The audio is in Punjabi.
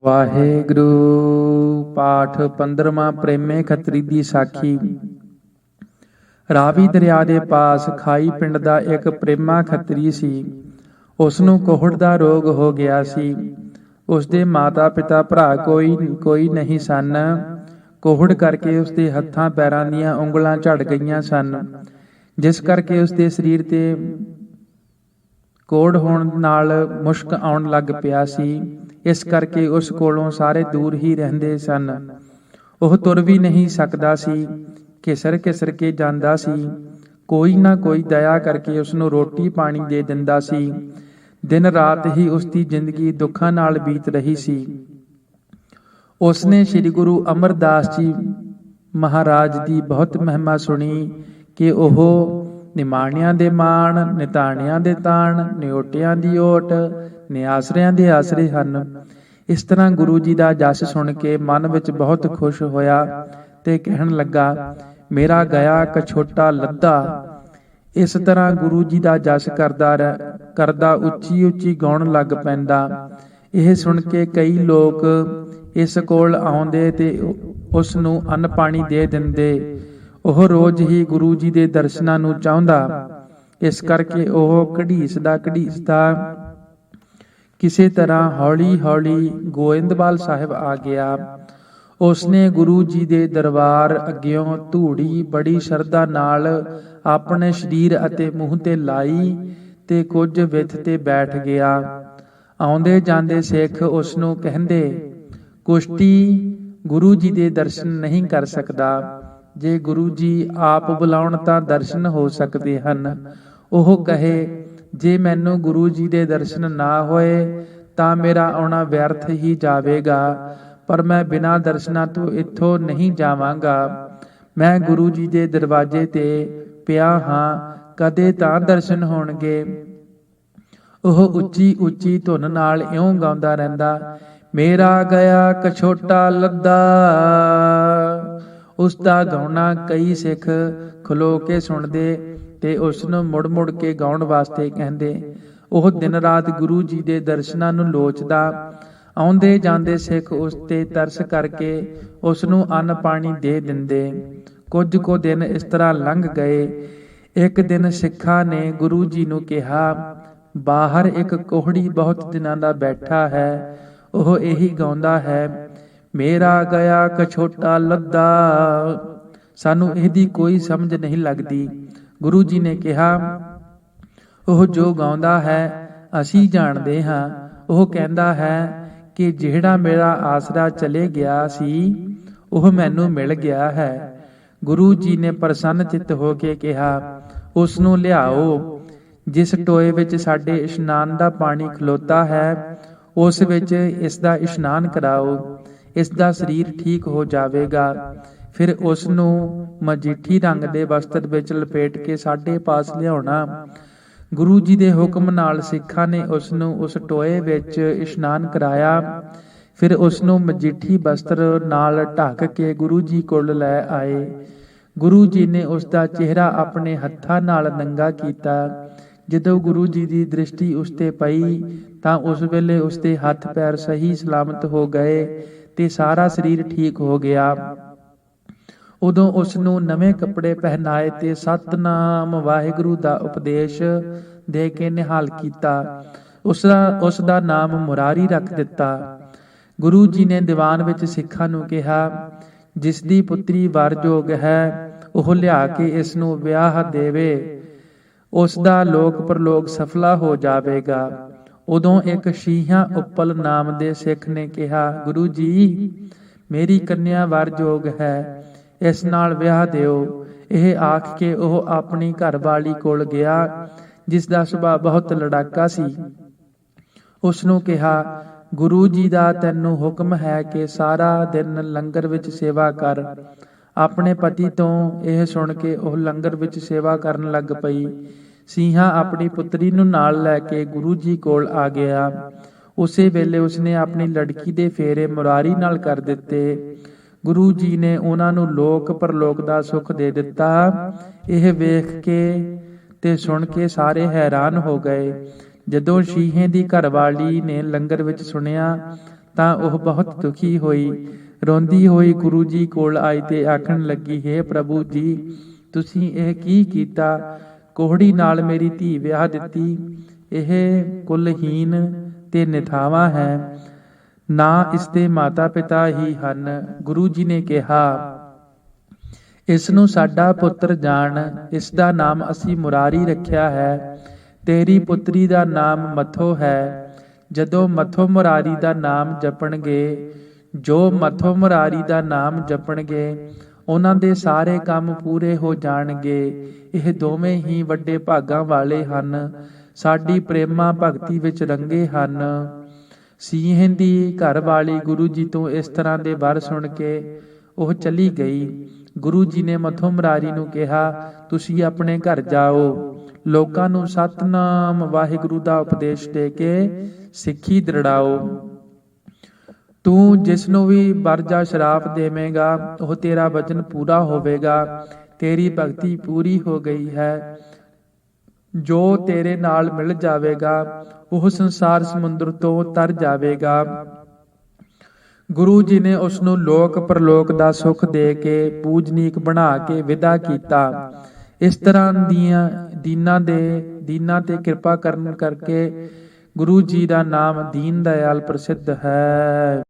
ਵਾਹਿਗੁਰੂ। ਪਾਠ 15ਵਾਂ। ਪ੍ਰੇਮੇ ਖੱਤਰੀ ਦੀ ਸਾਖੀ। ਰਾਵੀ ਦਰਿਆ ਦੇ ਪਾਸ ਖਾਈ ਪਿੰਡ ਦਾ ਇੱਕ ਪ੍ਰੇਮਾ ਖੱਤਰੀ ਸੀ। ਉਸ ਨੂੰ ਕੋਹੜ ਦਾ ਰੋਗ ਹੋ ਗਿਆ ਸੀ। ਉਸ ਦੇ ਮਾਤਾ ਪਿਤਾ ਭਰਾ ਕੋਈ ਨਹੀਂ ਸਨ। ਕੋਹੜ ਕਰਕੇ ਉਸ ਦੇ ਹੱਥਾਂ ਪੈਰਾਂ ਦੀਆਂ ਉਂਗਲਾਂ ਝੜ ਗਈਆਂ ਸਨ, ਜਿਸ ਕਰਕੇ ਉਸ ਦੇ ਸਰੀਰ ਤੇ ਕੋਹੜ ਹੋਣ ਨਾਲ ਮੁਸ਼ਕ ਆਉਣ ਲੱਗ ਪਿਆ ਸੀ। ਇਸ ਕਰਕੇ ਉਸ ਕੋਲੋਂ ਸਾਰੇ ਦੂਰ ਹੀ ਰਹਿੰਦੇ ਸਨ। ਉਹ ਤੁਰ ਵੀ ਨਹੀਂ ਸਕਦਾ ਸੀ, ਘਿਸਰ ਘਿਸਰ ਕੇ ਜਾਂਦਾ ਸੀ। ਕੋਈ ਨਾ ਕੋਈ ਦਇਆ ਕਰਕੇ ਉਸ ਨੂੰ ਰੋਟੀ ਪਾਣੀ ਦੇ ਦਿੰਦਾ ਸੀ। ਦਿਨ ਰਾਤ ਹੀ ਉਸ ਦੀ ਜ਼ਿੰਦਗੀ ਦੁੱਖਾਂ ਨਾਲ ਬੀਤ ਰਹੀ ਸੀ। ਉਸ ਨੇ ਸ੍ਰੀ ਗੁਰੂ ਅਮਰਦਾਸ ਜੀ ਮਹਾਰਾਜ ਦੀ ਬਹੁਤ ਮਹਿਮਾ ਸੁਣੀ ਕਿ ਉਹ ਨਿਮਾਣਿਆਂ ਦੇ ਮਾਣ, ਨਿਤਾਣਿਆਂ ਦੇ ਤਾਣ, ਨਿਓਟਿਆਂ ਦੀ ਓਟ, ਨਿਆਸਰਿਆਂ ਦੇ ਆਸਰੇ ਹਨ। ਇਸ ਤਰ੍ਹਾਂ ਗੁਰੂ ਜੀ ਦਾ ਜਸ ਸੁਣ ਕੇ ਮਨ ਵਿੱਚ ਬਹੁਤ ਖੁਸ਼ ਹੋਇਆ ਤੇ ਕਹਿਣ ਲੱਗਾ, ਮੇਰਾ ਗਿਆ ਕਛੋਟਾ ਲੱਦਾ। ਇਸ ਤਰ੍ਹਾਂ ਗੁਰੂ ਜੀ ਦਾ ਜਸ ਕਰਦਾ ਉੱਚੀ ਉੱਚੀ ਗਾਉਣ ਲੱਗ ਪੈਂਦਾ। ਇਹ ਸੁਣ ਕੇ ਕਈ ਲੋਕ ਇਸ ਕੋਲ ਆਉਂਦੇ ਤੇ ਉਸ ਨੂੰ ਅੰਨ ਪਾਣੀ ਦੇ ਦਿੰਦੇ। ਉਹ ਰੋਜ਼ ਹੀ ਗੁਰੂ ਜੀ ਦੇ ਦਰਸ਼ਨਾਂ ਨੂੰ ਚਾਹੁੰਦਾ। ਇਸ ਕਰਕੇ ਉਹ ਘੜੀਸਦਾ ਕਿਸੇ ਤਰ੍ਹਾਂ ਹੌਲੀ ਹੌਲੀ ਗੋਇੰਦਵਾਲ ਸਾਹਿਬ ਆ ਗਿਆ। ਉਸ ਨੇ ਗੁਰੂ ਜੀ ਦੇ ਦਰਬਾਰ ਅੱਗਿਓਂ ਧੂੜੀ ਬੜੀ ਸ਼ਰਧਾ ਨਾਲ ਆਪਣੇ ਸਰੀਰ ਅਤੇ ਮੂੰਹ ਤੇ ਲਾਈ ਤੇ ਕੁਝ ਵਿੱਥ ਤੇ ਬੈਠ ਗਿਆ। ਆਉਂਦੇ ਜਾਂਦੇ ਸਿੱਖ ਉਸ ਨੂੰ ਕਹਿੰਦੇ, ਕੁਸ਼ਤੀ ਗੁਰੂ ਜੀ ਦੇ ਦਰਸ਼ਨ ਨਹੀਂ ਕਰ ਸਕਦਾ। ਜੇ ਗੁਰੂ ਜੀ ਆਪ ਬੁਲਾਉਣ ਤਾਂ ਦਰਸ਼ਨ ਹੋ ਸਕਦੇ ਹਨ। ਉਹ ਕਹੇ, ਜੇ ਮੈਨੂੰ ਗੁਰੂ ਜੀ ਦੇ ਦਰਸ਼ਨ ਨਾ ਹੋਏ ਤਾਂ ਮੇਰਾ ਆਉਣਾ ਵਿਅਰਥ ਹੀ ਜਾਵੇਗਾ, ਪਰ ਮੈਂ ਬਿਨਾਂ ਦਰਸ਼ਨਾਂ ਤੋਂ ਇੱਥੋਂ ਨਹੀਂ ਜਾਵਾਂਗਾ। ਮੈਂ ਗੁਰੂ ਜੀ ਦੇ ਦਰਵਾਜ਼ੇ ਤੇ ਪਿਆ ਹਾਂ, ਕਦੇ ਤਾਂ ਦਰਸ਼ਨ ਹੋਣਗੇ। ਉਹ ਉੱਚੀ ਉੱਚੀ ਧੁਨ ਨਾਲ ਇਉਂ ਗਾਉਂਦਾ ਰਹਿੰਦਾ, ਮੇਰਾ ਗਿਆ ਕਛੋਟਾ ਲੱਦਾ। ਉਸ ਦਾ ਗਾਉਣਾ ਕਈ ਸਿੱਖ ਖਲੋ ਕੇ ਸੁਣਦੇ ਤੇ ਉਸ ਨੂੰ ਮੁੜ ਮੁੜ ਕੇ ਗਾਉਣ ਵਾਸਤੇ ਕਹਿੰਦੇ। ਉਹ ਦਿਨ ਰਾਤ ਗੁਰੂ ਜੀ ਦੇ ਦਰਸ਼ਨਾਂ ਨੂੰ ਲੋਚਦਾ। ਆਉਂਦੇ ਜਾਂਦੇ ਸਿੱਖ ਉਸ ਤੇ ਤਰਸ ਕਰਕੇ ਉਸ ਨੂੰ ਅੰਨ ਪਾਣੀ ਦੇ ਦਿੰਦੇ। ਕੁਝ ਕੁ ਦਿਨ ਇਸ ਤਰ੍ਹਾਂ ਲੰਘ ਗਏ। ਇੱਕ ਦਿਨ ਸਿੱਖਾਂ ਨੇ ਗੁਰੂ ਜੀ ਨੂੰ ਕਿਹਾ, ਬਾਹਰ ਇੱਕ ਕੋਹੜੀ ਬਹੁਤ ਦਿਨਾਂ ਦਾ ਬੈਠਾ ਹੈ। ਉਹ ਇਹੀ ਗਾਉਂਦਾ ਹੈ, ਮੇਰਾ ਗਿਆ ਕਛੋਟਾ ਲੱਦਾ। ਸਾਨੂੰ ਇਹਦੀ ਕੋਈ ਸਮਝ ਨਹੀਂ ਲੱਗਦੀ। ਗੁਰੂ ਜੀ ਨੇ ਕਿਹਾ, ਉਹ ਜੋ ਗਾਉਂਦਾ ਹੈ ਅਸੀਂ ਜਾਣਦੇ ਹਾਂ। ਉਹ ਕਹਿੰਦਾ ਹੈ ਕਿ ਜਿਹੜਾ ਮੇਰਾ ਆਸਰਾ ਚਲੇ ਗਿਆ ਸੀ ਉਹ ਮੈਨੂੰ ਮਿਲ ਗਿਆ ਹੈ। ਗੁਰੂ ਜੀ ਨੇ ਪ੍ਰਸੰਨ ਚਿੱਤ ਹੋ ਕੇ ਕਿਹਾ, ਉਸ ਨੂੰ ਲਿਆਓ। ਜਿਸ ਟੋਏ ਵਿੱਚ ਸਾਡੇ ਇਸ਼ਨਾਨ ਦਾ ਪਾਣੀ ਖਲੋਤਾ ਹੈ ਉਸ ਵਿੱਚ ਇਸ ਦਾ ਇਸ਼ਨਾਨ ਕਰਾਓ। ਇਸ ਦਾ ਸਰੀਰ ਠੀਕ ਹੋ ਜਾਵੇਗਾ। ਫਿਰ ਉਸ ਨੂੰ ਮਜੀਠੀ ਰੰਗ ਦੇ ਵਸਤਰ ਵਿੱਚ ਲਪੇਟ ਕੇ ਸਾਡੇ ਪਾਸ ਲਿਆਉਣਾ। ਗੁਰੂ ਜੀ ਦੇ ਹੁਕਮ ਨਾਲ ਸਿੱਖਾਂ ਨੇ ਉਸ ਨੂੰ ਉਸ ਟੋਏ ਵਿੱਚ ਇਸ਼ਨਾਨ ਕਰਾਇਆ। ਫਿਰ ਉਸ ਨੂੰ ਮਜੀਠੀ ਵਸਤਰ ਨਾਲ ਢੱਕ ਕੇ ਗੁਰੂ ਜੀ ਕੋਲ ਲੈ ਆਏ। ਗੁਰੂ ਜੀ ਨੇ ਉਸ ਦਾ ਚਿਹਰਾ ਆਪਣੇ ਹੱਥਾਂ ਨਾਲ ਨੰਗਾ ਕੀਤਾ। ਜਦੋਂ ਗੁਰੂ ਜੀ ਦੀ ਦ੍ਰਿਸ਼ਟੀ ਉਸ ਤੇ ਪਈ ਤਾਂ ਉਸ ਵੇਲੇ ਉਸ ਦੇ ਹੱਥ ਪੈਰ ਸਹੀ ਸਲਾਮਤ ਹੋ ਗਏ ਤੇ ਸਾਰਾ ਸਰੀਰ ਠੀਕ ਹੋ ਗਿਆ। ਉਦੋਂ ਉਸ ਨੂੰ ਨਵੇਂ ਕੱਪੜੇ ਪਹਿਨਾਏ ਤੇ ਸਤਿਨਾਮ ਵਾਹਿਗੁਰੂ ਦਾ ਉਪਦੇਸ਼ ਦੇ ਕੇ ਨਿਹਾਲ ਕੀਤਾ। ਉਸ ਦਾ ਨਾਮ ਮੁਰਾਰੀ ਰੱਖ ਦਿੱਤਾ। ਗੁਰੂ ਜੀ ਨੇ ਦੀਵਾਨ ਵਿੱਚ ਸਿੱਖਾਂ ਨੂੰ ਕਿਹਾ, ਜਿਸ ਦੀ ਪੁੱਤਰੀ ਵਰਜੋਗ ਹੈ ਉਹ ਲਿਆ ਕੇ ਇਸ ਨੂੰ ਵਿਆਹ ਦੇਵੇ। ਉਸ ਦਾ ਲੋਕ ਪਰਲੋਕ ਸਫਲਾ ਹੋ ਜਾਵੇਗਾ। ਉਦੋਂ ਇੱਕ ਸ਼ੀਹਾਂ ਉੱਪਲ ਨਾਮ ਦੇ ਸਿੱਖ ਨੇ ਕਿਹਾ, ਗੁਰੂ ਜੀ ਮੇਰੀ ਕੰਨਿਆ ਵਰਜੋਗ ਹੈ, ਇਸ ਨਾਲ ਵਿਆਹ ਦਿਓ। ਇਹ ਆਖ ਕੇ ਉਹ ਆਪਣੀ ਘਰਵਾਲੀ ਕੋਲ ਗਿਆ, ਜਿਸ ਦਾ ਸੁਭਾਅ ਬਹੁਤ ਲੜਾਕਾ ਸੀ। ਉਸ ਨੂੰ ਕਿਹਾ, ਗੁਰੂ ਜੀ ਦਾ ਤੈਨੂੰ ਹੁਕਮ ਹੈ ਕਿ ਸਾਰਾ ਦਿਨ ਲੰਗਰ ਵਿੱਚ ਸੇਵਾ ਕਰ। ਆਪਣੇ ਪਤੀ ਤੋਂ ਇਹ ਸੁਣ ਕੇ ਉਹ ਲੰਗਰ ਵਿੱਚ ਸੇਵਾ ਕਰਨ ਲੱਗ ਪਈ। ਸੀਹਾ ਆਪਣੀ ਪੁੱਤਰੀ ਨੂੰ ਨਾਲ ਲੈ ਕੇ ਗੁਰੂ ਜੀ ਕੋਲ ਆ ਗਿਆ। ਉਸੇ ਵੇਲੇ ਉਸਨੇ ਆਪਣੀ ਲੜਕੀ ਦੇ ਫੇਰੇ ਮੁਰਾਰੀ ਨਾਲ ਕਰ ਦਿੱਤੇ। ਗੁਰੂ ਜੀ ਨੇ ਉਹਨਾਂ ਨੂੰ ਲੋਕ ਪਰਲੋਕ ਦਾ ਸੁੱਖ ਦੇ ਦਿੱਤਾ। ਇਹ ਵੇਖ ਕੇ ਤੇ ਸੁਣ ਕੇ ਸਾਰੇ ਹੈਰਾਨ ਹੋ ਗਏ। ਜਦੋਂ ਸ਼ੀਹੇ ਦੀ ਘਰਵਾਲੀ ਨੇ ਲੰਗਰ ਵਿੱਚ ਸੁਣਿਆ ਤਾਂ ਉਹ ਬਹੁਤ ਦੁਖੀ ਹੋਈ। ਰੋਂਦੀ ਹੋਈ ਗੁਰੂ ਜੀ ਕੋਲ ਆਈ ਤੇ ਆਖਣ ਲੱਗੀ, ਹੇ ਪ੍ਰਭੂ ਜੀ, ਤੁਸੀਂ ਇਹ ਕੀ ਕੀਤਾ? ਕੋਹੜੀ ਨਾਲ ਮੇਰੀ ਧੀ ਵਿਆਹ ਦਿੱਤੀ। ਇਹ ਕੁਲਹੀਨ ਤੇ ਨਿਥਾਵਾਂ ਹੈ, ਨਾ ਇਸਦੇ ਮਾਤਾ ਪਿਤਾ ਹੀ ਹਨ। ਗੁਰੂ ਜੀ ਨੇ ਕਿਹਾ, ਇਸ ਨੂੰ ਸਾਡਾ ਪੁੱਤਰ ਜਾਣ, ਇਸ ਦਾ ਨਾਮ ਅਸੀਂ ਮੁਰਾਰੀ ਰੱਖਿਆ ਹੈ। ਤੇਰੀ ਪੁੱਤਰੀ ਦਾ ਨਾਮ ਮਥੋ ਹੈ। ਜਦੋਂ ਮਥੋ ਮੁਰਾਰੀ ਦਾ ਨਾਮ ਜਪਣਗੇ, ਜੋ ਮਥੋ ਮੁਰਾਰੀ ਦਾ ਨਾਮ ਜਪਣਗੇ, ਉਹਨਾਂ ਦੇ ਸਾਰੇ ਕੰਮ ਪੂਰੇ ਹੋ ਜਾਣਗੇ। ਇਹ ਦੋਵੇਂ ਹੀ ਵੱਡੇ ਭਾਗਾਂ ਵਾਲੇ ਹਨ, ਸਾਡੀ ਪ੍ਰੇਮਾ ਭਗਤੀ ਵਿੱਚ ਰੰਗੇ ਹਨ। ਸੀਹੇ ਦੀ ਘਰ ਵਾਲੀ ਗੁਰੂ ਜੀ ਤੋਂ ਇਸ ਤਰ੍ਹਾਂ ਦੇ ਵਰ ਸੁਣ ਕੇ ਉਹ ਚਲੀ ਗਈ। ਗੁਰੂ ਜੀ ਨੇ ਮਥੋ ਮੁਰਾਰੀ ਨੂੰ ਕਿਹਾ, ਤੁਸੀਂ ਆਪਣੇ ਘਰ ਜਾਓ, ਲੋਕਾਂ ਨੂੰ ਸਤਿਨਾਮ ਵਾਹਿਗੁਰੂ ਦਾ ਉਪਦੇਸ਼ ਦੇ ਕੇ ਸਿੱਖੀ ਦ੍ਰਿੜਾਓ। ਤੂੰ ਜਿਸ ਨੂੰ ਵੀ ਵਰ ਜਾਂ ਸ਼ਰਾਪ ਦੇਵੇਂਗਾ, ਉਹ ਤੇਰਾ ਵਚਨ ਪੂਰਾ ਹੋਵੇਗਾ। ਤੇਰੀ ਭਗਤੀ ਪੂਰੀ ਹੋ ਗਈ ਹੈ। ਜੋ ਤੇਰੇ ਨਾਲ ਮਿਲ ਜਾਵੇਗਾ, ਉਹ ਸੰਸਾਰ ਸਮੁੰਦਰ ਤੋਂ ਤਰ ਜਾਵੇਗਾ। ਗੁਰੂ ਜੀ ਨੇ ਉਸ ਨੂੰ ਲੋਕ ਪਰਲੋਕ ਦਾ ਸੁੱਖ ਦੇ ਕੇ ਪੂਜਨੀਕ ਬਣਾ ਕੇ ਵਿਦਾ ਕੀਤਾ। ਇਸ ਤਰ੍ਹਾਂ ਦੀਨਾਂ ਤੇ ਕਿਰਪਾ ਕਰਨ ਕਰਕੇ ਗੁਰੂ ਜੀ ਦਾ ਨਾਮ ਦੀਨ ਦਇਆਲ ਪ੍ਰਸਿੱਧ ਹੈ।